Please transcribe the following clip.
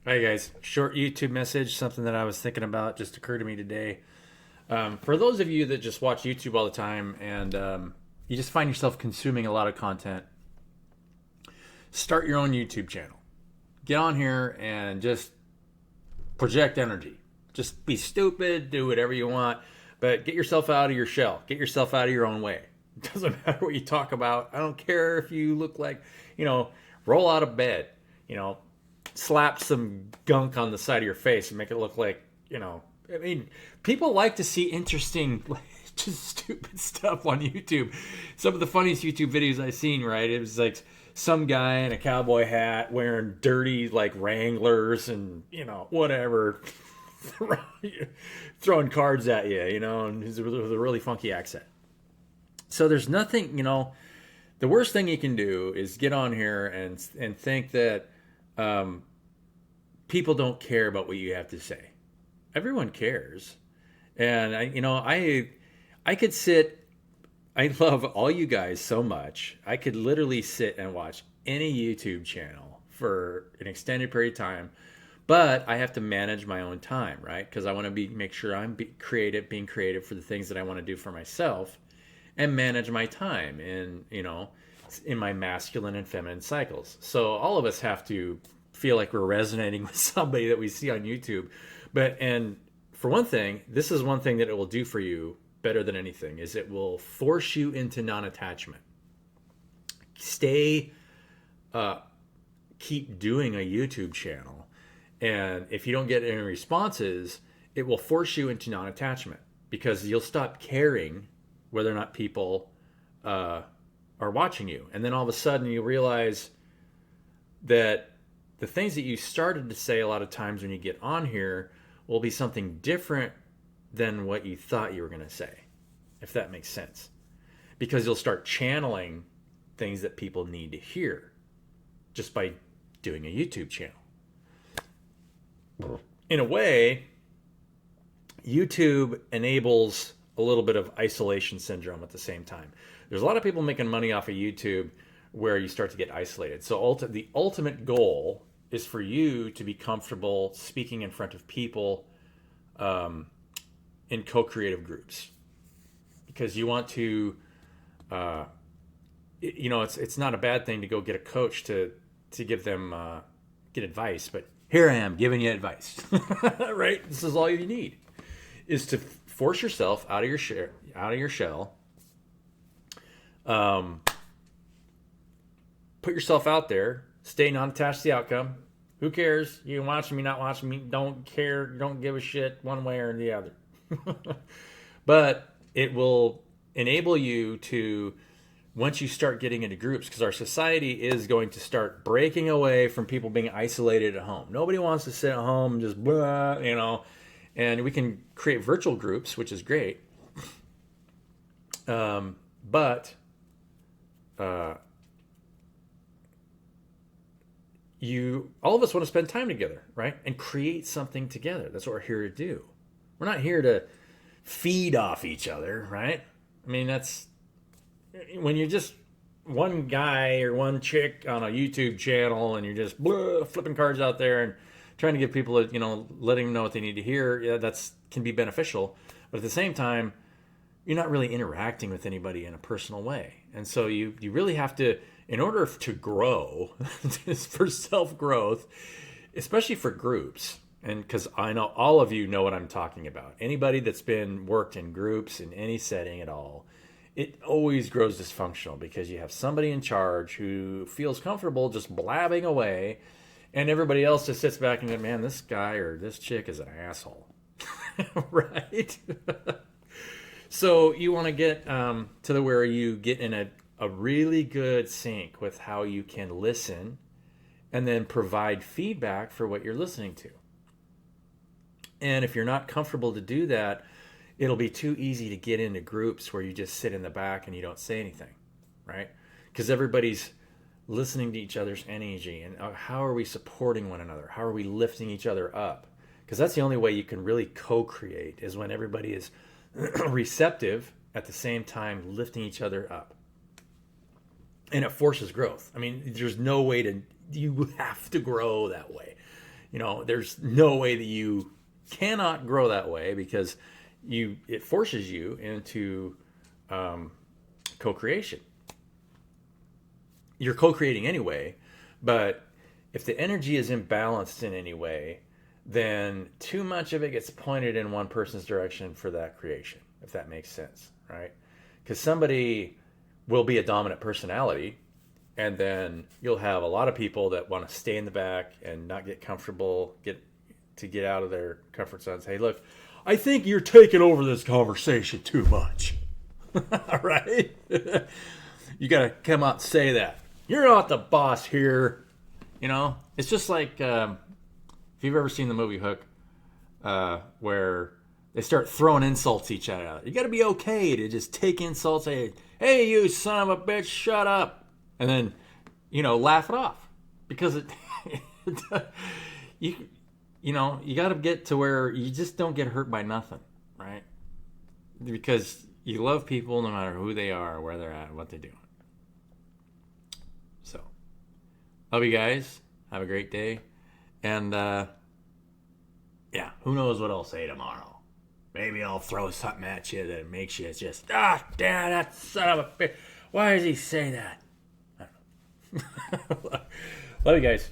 Hey guys, short YouTube message, something that I was thinking about just occurred to me today. For those of you that just watch YouTube all the time and you just find yourself consuming a lot of content, start your own YouTube channel. Get on here and just project energy. Just be stupid, do whatever you want, but get yourself out of your shell. Get yourself out of your own way. It doesn't matter what you talk about. I don't care if you look like, you know, roll out of bed, you know, slap some gunk on the side of your face and make it look like, I mean, people like to see interesting, like, just stupid stuff on YouTube. Some of the funniest YouTube videos I've seen, right? It was like some guy in a cowboy hat wearing dirty, like, Wranglers and, whatever, throwing cards at you, and with a really funky accent. So there's nothing, the worst thing you can do is get on here and think that um, people don't care about what you have to say. Everyone cares, and I could sit. I love all you guys so much. I could literally sit and watch any YouTube channel for an extended period of time, but I have to manage my own time, right? Because I want to make sure I'm being creative for the things that I want to do for myself, and manage my time in my masculine and feminine cycles. So all of us have to feel like we're resonating with somebody that we see on YouTube. And for one thing, this is one thing that it will do for you better than anything is it will force you into non-attachment. Stay keep doing a YouTube channel, and if you don't get any responses, it will force you into non-attachment because you'll stop caring whether or not people are watching you. And then all of a sudden you realize that the things that you started to say a lot of times when you get on here will be something different than what you thought you were going to say, if that makes sense. Because you'll start channeling things that people need to hear just by doing a YouTube channel. In a way, YouTube enables a little bit of isolation syndrome at the same time. There's a lot of people making money off of YouTube where you start to get isolated. So the ultimate goal is for you to be comfortable speaking in front of people in co-creative groups, because you want to, it's not a bad thing to go get a coach to give them get advice, but here I am giving you advice, right? This is all you need is to force yourself out of your shell. Put yourself out there. Stay non-attached to the outcome. Who cares? You can watch me, not watch me. Don't care. Don't give a shit one way or the other. But it will enable you to, once you start getting into groups, because our society is going to start breaking away from people being isolated at home. Nobody wants to sit at home and just blah, and we can create virtual groups, which is great. But all of us want to spend time together, right? And create something together. That's what we're here to do. We're not here to feed off each other, right? I mean, that's when you're just one guy or one chick on a YouTube channel and you're just flipping cards out there and trying to give people, letting them know what they need to hear. Yeah, that's can be beneficial, but at the same time, you're not really interacting with anybody in a personal way. And so you really have to, in order to grow, for self growth, especially for groups, and because I know all of you know what I'm talking about. Anybody that's been worked in groups in any setting at all, it always grows dysfunctional because you have somebody in charge who feels comfortable just blabbing away, and everybody else just sits back and goes, man, this guy or this chick is an asshole. Right? So you want to get to the where you get in a really good sync with how you can listen and then provide feedback for what you're listening to. And if you're not comfortable to do that, it'll be too easy to get into groups where you just sit in the back and you don't say anything, right? Because everybody's listening to each other's energy and how are we supporting one another? How are we lifting each other up? Because that's the only way you can really co-create is when everybody is receptive at the same time lifting each other up. And it forces growth. I mean, there's no way you have to grow that way. there's no way that you cannot grow that way, because it forces you into co-creation. You're co-creating anyway, but if the energy is imbalanced in any way, then too much of it gets pointed in one person's direction for that creation, if that makes sense, right? Because somebody will be a dominant personality, and then you'll have a lot of people that want to stay in the back and not get comfortable, get out of their comfort zones. Hey, look, I think you're taking over this conversation too much. Right? You got to come out and say that. You're not the boss here. It's just like, if you've ever seen the movie Hook, where they start throwing insults at each other. You got to be okay to just take insults. Hey, you son of a bitch, shut up. And then, laugh it off. Because you got to get to where you just don't get hurt by nothing, right? Because you love people no matter who they are, where they're at, what they do. So, love you guys. Have a great day. And, who knows what I'll say tomorrow. Maybe I'll throw something at you that makes you just, damn, that son of a bitch. Why does he say that? I don't know. Love you guys.